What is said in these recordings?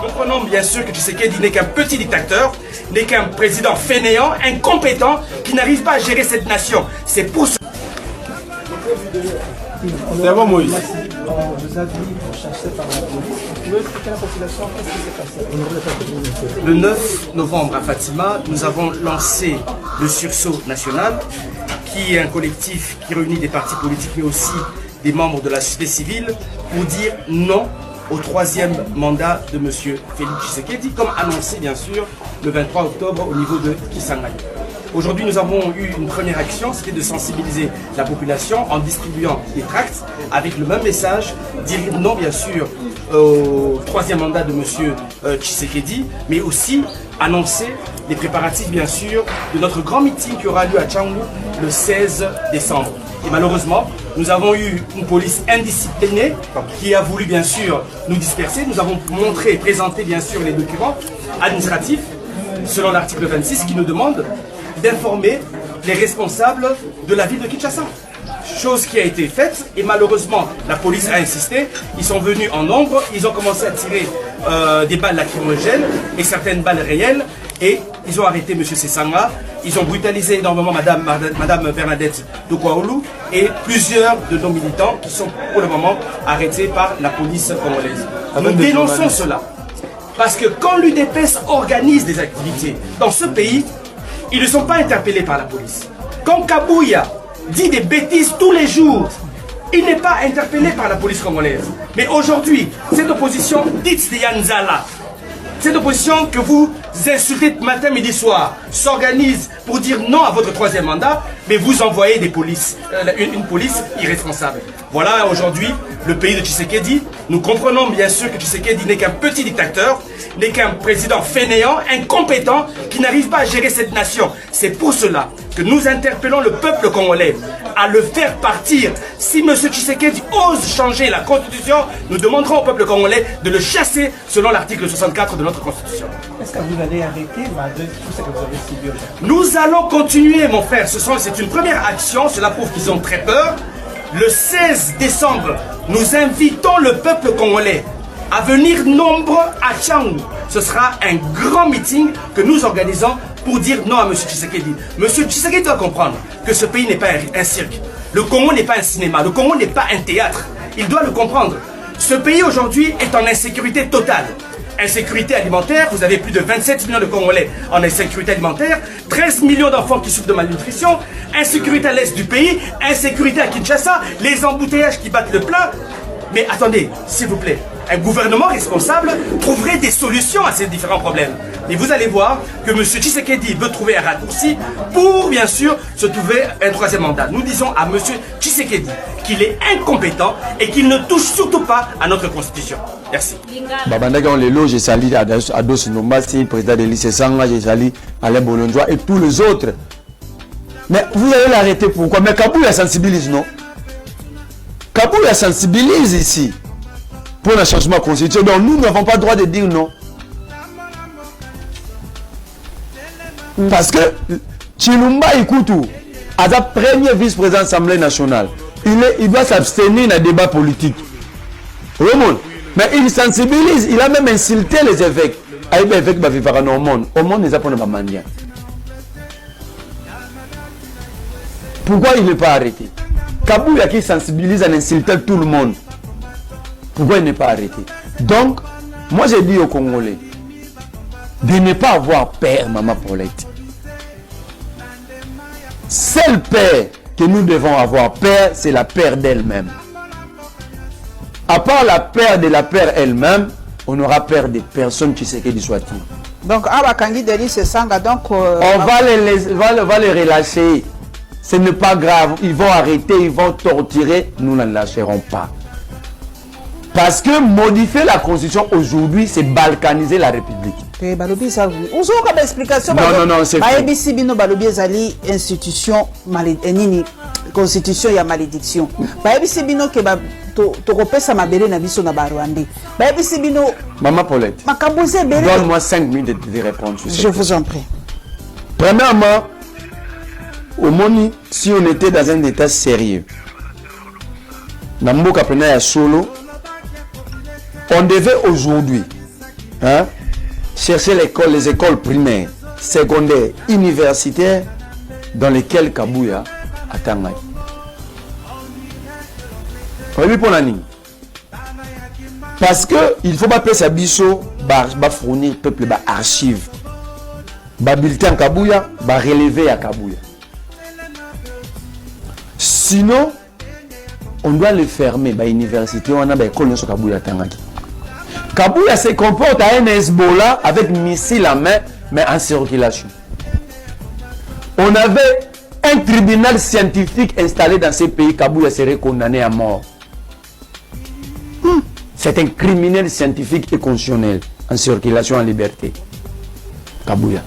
Comprenons bien sûr que Tshisekedi n'est qu'un petit dictateur, n'est qu'un président fainéant, incompétent, qui n'arrive pas à gérer cette nation. C'est pour ça. C'est bon, Moïse. Vous aviez cherché par la police. Vous pouvez expliquer à la population qu'est-ce qui s'est passé? Le 9 novembre à Fatima, nous avons lancé le sursaut national, qui est un collectif qui réunit des partis politiques, mais aussi des membres de la société civile, pour dire non au troisième mandat de M. Félix Tshisekedi, comme annoncé bien sûr le 23 octobre au niveau de Kisangani. Aujourd'hui, nous avons eu une première action, c'était de sensibiliser la population en distribuant des tracts avec le même message, dire non bien sûr au troisième mandat de M. Tshisekedi, mais aussi annoncer les préparatifs bien sûr de notre grand meeting qui aura lieu à Tchangou le 16 décembre. Et malheureusement, nous avons eu une police indisciplinée qui a voulu bien sûr nous disperser. Nous avons montré et présenté bien sûr les documents administratifs selon l'article 26 qui nous demande d'informer les responsables de la ville de Kinshasa. Chose qui a été faite et malheureusement la police a insisté. Ils sont venus en nombre, ils ont commencé à tirer des balles lacrymogènes et certaines balles réelles et ils ont arrêté M. Sessanga. Ils ont brutalisé énormément Madame Bernadette Dokwaolu et plusieurs de nos militants qui sont pour le moment arrêtés par la police congolaise. Nous dénonçons cela parce que quand l'UDPS organise des activités dans ce pays, ils ne sont pas interpellés par la police. Quand Kabouya dit des bêtises tous les jours, il n'est pas interpellé par la police congolaise. Mais aujourd'hui, cette opposition dite de Yanzala, cette opposition que vous insultez matin, midi, soir, s'organisent pour dire non à votre troisième mandat, mais vous envoyez des polices, une police irresponsable. Voilà aujourd'hui le pays de Tshisekedi. Nous comprenons bien sûr que Tshisekedi n'est qu'un petit dictateur, n'est qu'un président fainéant, incompétent, qui n'arrive pas à gérer cette nation. C'est pour cela que nous interpellons le peuple congolais à le faire partir. Si M. Tshisekedi ose changer la constitution, nous demanderons au peuple congolais de le chasser selon l'article 64 de notre constitution. Est-ce que vous allez arrêter malgré tout ce que vous avez subi aujourd'hui? Nous allons continuer, mon frère. C'est une première action. Cela prouve qu'ils ont très peur. Le 16 décembre, nous invitons le peuple congolais à venir nombreux à Tchangou. Ce sera un grand meeting que nous organisons pour dire non à M. Tshisekedi. M. Tshisekedi doit comprendre que ce pays n'est pas un cirque. Le Congo n'est pas un cinéma. Le Congo n'est pas un théâtre. Il doit le comprendre. Ce pays aujourd'hui est en insécurité totale. Insécurité alimentaire, vous avez plus de 27 millions de Congolais en insécurité alimentaire, 13 millions d'enfants qui souffrent de malnutrition, insécurité à l'est du pays, insécurité à Kinshasa, les embouteillages qui battent le plein. Mais attendez, s'il vous plaît, un gouvernement responsable trouverait des solutions à ces différents problèmes. Et vous allez voir que M. Tshisekedi veut trouver un raccourci pour, bien sûr, se trouver un troisième mandat. Nous disons à M. Tshisekedi qu'il est incompétent et qu'il ne touche surtout pas à notre constitution. Merci. Babandaki on lelo, j'ai sali Ados Nombasi, président de l'ICE Sanga, j'ai sali Alain Bolonjoa et tous les autres. Mais vous allez l'arrêter pourquoi? Mais Kabouya sensibilise, non? Kabouya sensibilise ici pour le changement constitutionnel. Donc nous n'avons pas le droit de dire non. Parce que Chilumba Ikutu, à sa première vice-président de l'Assemblée nationale, il doit s'abstenir d'un débat politique. Mais il sensibilise, il a même insulté les évêques. Les évêques va vivre au monde. Au monde, ils apprennent à mendier. Pourquoi il n'est pas arrêté? Kabouya qui sensibilise en insultant tout le monde. Pourquoi il n'est pas arrêté? Donc, moi j'ai dit aux Congolais de ne pas avoir peur, Maman Paulette. Seule peur que nous devons avoir peur, c'est la peur d'elle-même. À part la peur de la peur elle-même, on aura peur des personnes qui Tshisekedi soit-il. Donc, Abakangi de l'ICE Sanga, donc... on va les relâcher. Ce n'est pas grave. Ils vont arrêter, ils vont torturer. Nous ne lâcherons pas. Parce que modifier la constitution aujourd'hui, c'est balkaniser la République. Non, c'est faux. Institution, constitution, il y a malédiction. Maman Paulette, donne-moi 5 minutes de répondre. Je vous en prie. Premièrement, au Moni, si on était dans un état sérieux, Solo, on devait aujourd'hui chercher les écoles primaires, secondaires, universitaires dans lesquelles Kabouya a Tangaï. Parce que il faut pas payer sa biso, fournir peuple archive, bulletin Kabouya, relever à Kabouya. Sinon, on doit le fermer. L'université, on a des écoles sur Kabouya Tangaki. Kabouya se comporte à un Hezbollah avec missile à main, mais en circulation. On avait un tribunal scientifique installé dans ces pays. Kabouya serait condamné à mort. C'est un criminel scientifique et constitutionnel en circulation en liberté. Kabouya.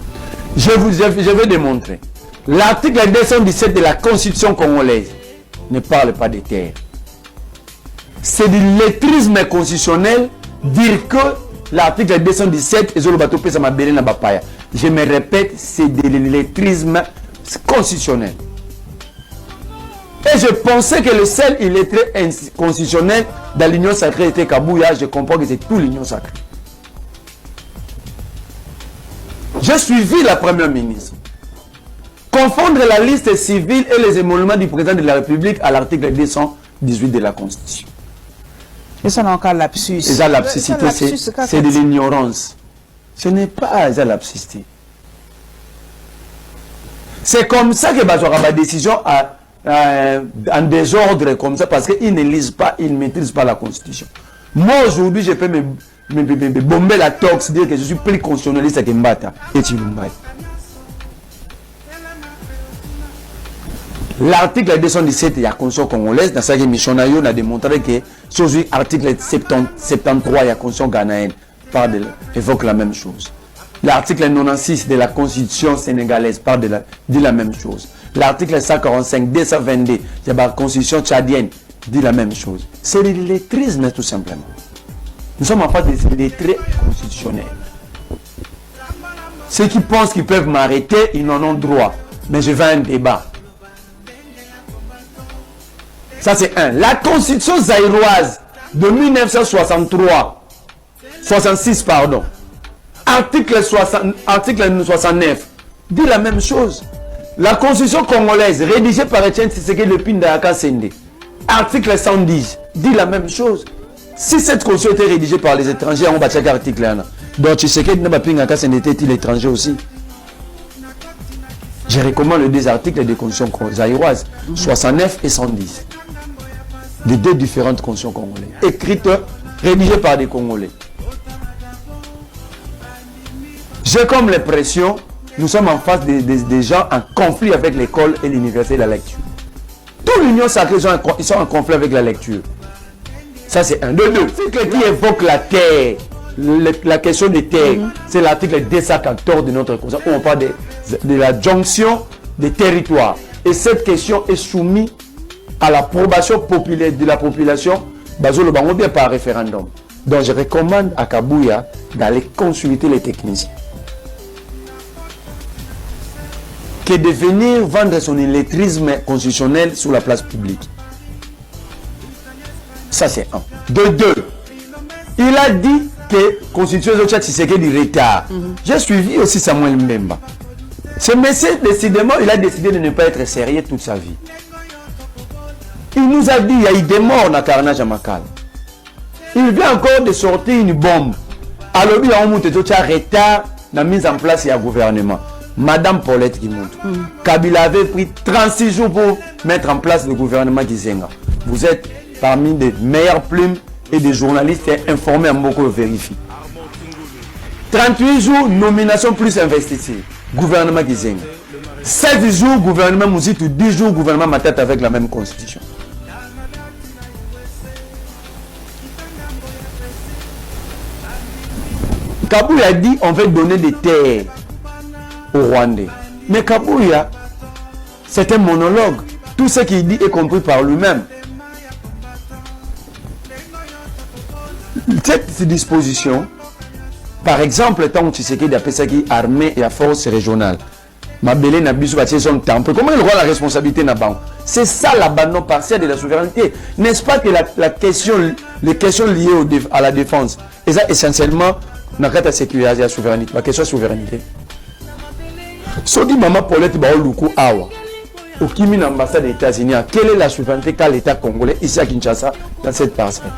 Je vais démontrer. L'article 217 de la Constitution congolaise ne parle pas de terre. C'est du lettrisme constitutionnel dire que l'article 217 est le bateau pesa mabere na bapaya. Je me répète, c'est de lettrisme constitutionnel. Et je pensais que le seul illettré constitutionnel dans l'union sacrée était Kabouya. Je comprends que c'est tout l'union sacrée. J'ai suivi la première ministre. Confondre la liste civile et les émoluments du président de la République à l'article 218 de la Constitution. Et ça n'a encore lapsus. C'est de l'ignorance. Ce n'est pas la lapsicité. C'est comme ça que la décision en désordre comme ça parce qu'ils ne lisent pas, ils ne maîtrisent pas la Constitution. Moi aujourd'hui, je peux bomber la tox, dire que je suis plus constitutionnaliste que Mbata et Chilumbai. L'article 217 il y a la Constitution congolaise, dans sa émission, on a démontré que sur l'article 73 il y a la Constitution ghanéenne évoque la même chose. L'article 96 de la Constitution sénégalaise dit la même chose. L'article 145, 222 de la Constitution tchadienne dit la même chose. C'est l'illettrisme tout simplement. Nous sommes en face des lettrés constitutionnels. Ceux qui pensent qu'ils peuvent m'arrêter, ils en ont droit. Mais je veux un débat. Ça c'est un. La Constitution zaïroise de 1966, pardon. Article 69 dit la même chose. La Constitution congolaise rédigée par Etienne Tshisekedi le Pindaka Sende, article 110 dit la même chose. Si cette Constitution était rédigée par les étrangers, on va checker l'article 1. Donc Tshisekedi n'a pas Pindaka Sende était-il étranger aussi? Je recommande les deux articles de Constitution zaïroise, 69 et 110. De deux différentes constitutions congolaises, écrites, rédigées par des Congolais. J'ai comme l'impression, nous sommes en face des gens en conflit avec l'école et l'université de la lecture. Toute l'Union sacrée, ils sont en conflit avec la lecture. Ça c'est un. De deux, l'article qui évoque la terre, la question des terres, c'est l'article 214 de notre Constitution, où on parle de la jonction des territoires. Et cette question est soumise à l'approbation populaire de la population, basé bien par référendum. Donc je recommande à Kabouya d'aller consulter les techniciens. Que de venir vendre son illettrisme constitutionnel sur la place publique. Ça c'est un. De deux, il a dit que Constitution c'est du retard. J'ai suivi aussi Samuel Mbemba. Ce monsieur, décidément, il a décidé de ne pas être sérieux toute sa vie. Il nous a dit qu'il y a eu des morts dans le carnage à Makala. Il vient encore de sortir une bombe. Alors, il y a un retard dans la mise en place du gouvernement. Madame Paulette qui montre. Kabila avait pris 36 jours pour mettre en place le gouvernement Gizenga. Vous êtes parmi les meilleures plumes et des journalistes informés en beaucoup vérifient. 38 jours, nomination plus investiture. Gouvernement Gizenga. 16 jours, gouvernement Mouzitou. 10 jours, gouvernement Matata avec la même constitution. Kabouya a dit on veut donner des terres aux Rwandais. Mais Kabouya, c'est un monologue. Tout ce qu'il dit est compris par lui-même. Cette disposition, par exemple, tant que Tshisekedi appelle ça qui armée et à force régionale, Mabélé Nabisu bâti son temple. Comment il aura la responsabilité là-bas? C'est ça l'abandon partiel de la souveraineté. N'est-ce pas que les questions liées à la défense, et ça essentiellement, dans la sécurité la souveraineté, la question de souveraineté. Si on dit Maman Paulette Baoluku Awa, au Kimi l'ambassade des États-Unis, quelle est la souveraineté qu'a l'État congolais ici à Kinshasa dans cette parcelle?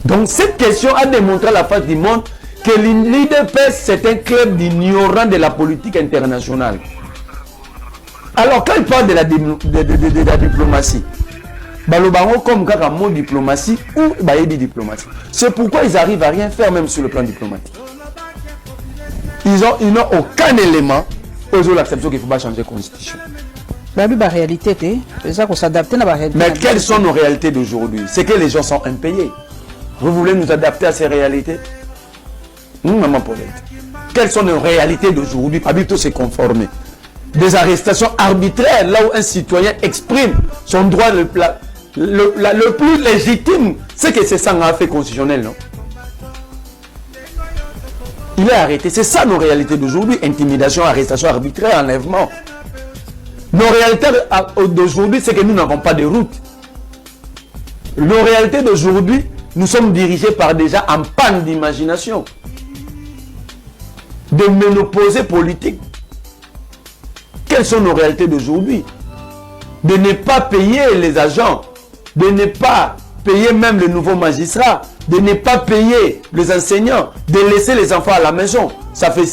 Donc cette question a démontré à la face du monde que l'IDPS c'est un club d'ignorants de la politique internationale. Alors quand il parle de la diplomatie, Balobango comme un mot diplomatie ou Bayedi diplomatie. C'est pourquoi ils arrivent à rien faire même sur le plan diplomatique. Ils n'ont aucun élément aux l'acceptation qu'il ne faut pas changer la constitution. Mais quelles sont nos réalités d'aujourd'hui? C'est que les gens sont impayés. Vous voulez nous adapter à ces réalités? Nous, Maman Paulette. Quelles sont nos réalités d'aujourd'hui? Habito se conformer. Des arrestations arbitraires, là où un citoyen exprime son droit le plus légitime, c'est que c'est ça un fait constitutionnel, non? Il est arrêté. C'est ça nos réalités d'aujourd'hui. Intimidation, arrestation arbitraire, enlèvement. Nos réalités d'aujourd'hui, c'est que nous n'avons pas de route. Nos réalités d'aujourd'hui, nous sommes dirigés par des gens en panne d'imagination. De ménopausés politiques. Quelles sont nos réalités d'aujourd'hui? De ne pas payer les agents, de ne pas payer même les nouveaux magistrats, de ne pas payer les enseignants, de laisser les enfants à la maison. Ça fait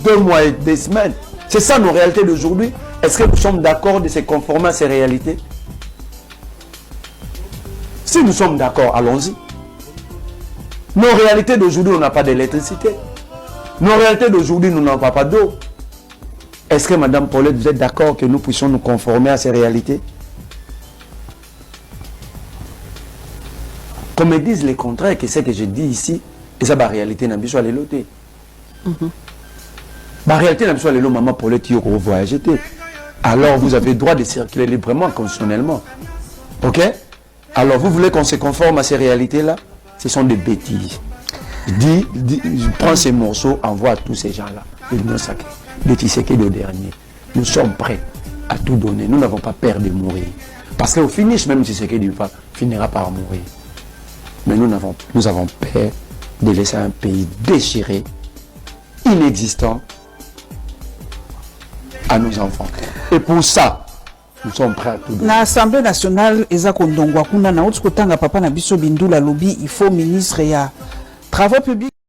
2 mois et 2 semaines. C'est ça nos réalités d'aujourd'hui. Est-ce que nous sommes d'accord de se conformer à ces réalités? Si nous sommes d'accord, allons-y. Nos réalités d'aujourd'hui, on n'a pas d'électricité. Nos réalités d'aujourd'hui, nous n'avons pas d'eau. Est-ce que Madame Paulette, vous êtes d'accord que nous puissions nous conformer à ces réalités? Qu'on me dise le contraire, que c'est que je dis ici, et ça, la réalité n'a pas l'éloté. La réalité n'a pas l'éloté, Maman Paulette, qui voyager. Alors vous avez le droit de circuler librement, constitutionnellement. Ok? Alors vous voulez qu'on se conforme à ces réalités-là? Ce sont des bêtises. Je prends ces morceaux, envoie à tous ces gens-là. L'Union sacrée. De Tshisekedi au dernier. Nous sommes prêts à tout donner. Nous n'avons pas peur de mourir. Parce qu'au finish, même Tshisekedi finira par mourir. Mais nous avons peur de laisser un pays déchiré, inexistant, à nos enfants. Et pour ça, nous sommes prêts à tout donner. L'Assemblée nationale, Eza Kondongwa Kuna, na Otskotanga Papa Nabiso Bindula Lobby, il faut ministre ya Travaux publics.